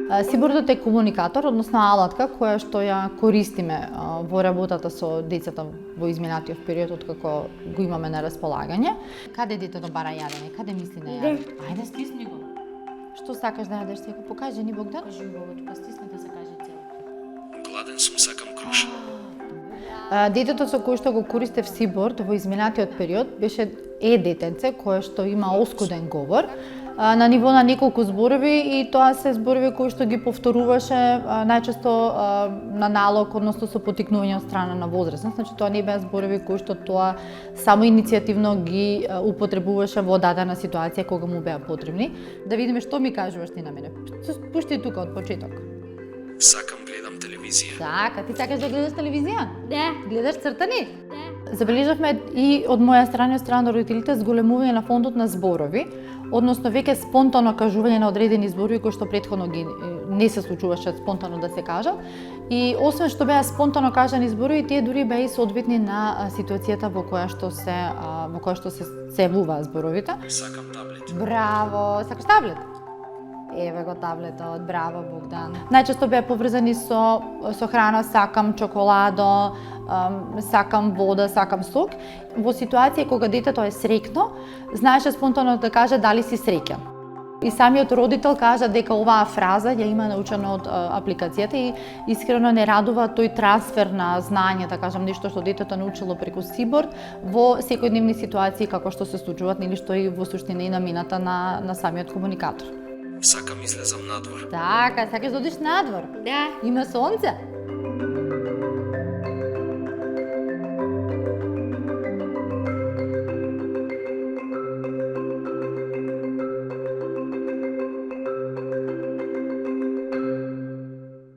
Сибордот е комуникатор, односно алатка која што ја користиме во работата со децата во изминатиот период откако го имаме на располагање. Каде детето бара јадење? Каде мисли на јадење? Ајде стисни го. Што сакаш да јадеш сега? Покажи ни Богдан. Кажи го, тука стисни да се каже цело. Гладен сум, сакам круша. Детето со кој што го користев Сиборд во изминатиот период беше детенце кое што има оскуден говор на ниво на неколку зборови и тоа се зборови кои што ги повторуваше најчесто на налог, односно со поттикнување од страна на возрастен. Значи тоа не беа зборови кои што тоа само иницијативно ги употребуваше во дадена ситуација кога му беа потребни. Да видиме што ми кажуваш ти на мене. Пушти тука од почеток. Сакам гледам телевизија. Така, ти сакаш да гледаш телевизија? Да. Гледаш цртани? Да. Забележавме и од моја страна и од страна на родителите зголемување на фондот на зборови, односно веќе спонтано кажување на одредени зборови кои што претходно ги не се случуваше спонтано да се кажат. И освен што беа спонтано кажани зборови, тие дури беа и соодветни на ситуацијата во која што се севуваат зборовите. Сакам таблет. Браво, сакаш таблет? Еве го таблетот, браво Богдан. Најчесто беа поврзани со храна, сакам чоколадо, сакам вода, сакам сок. Во ситуација кога детето е среќно, знаеше спонтано да каже дали си среќен. И самиот родител кажа дека оваа фраза ја има научена од апликацијата и искрено не радува тој трансфер на знање, да кажам, нешто што детето научило преку Сиборд во секојдневни ситуации како што се случуваат, нели што и во суштина и намината на самиот комуникатор. Сакам излезам надвор. Така, сакаш да одиш надвор? Да. Има сонце?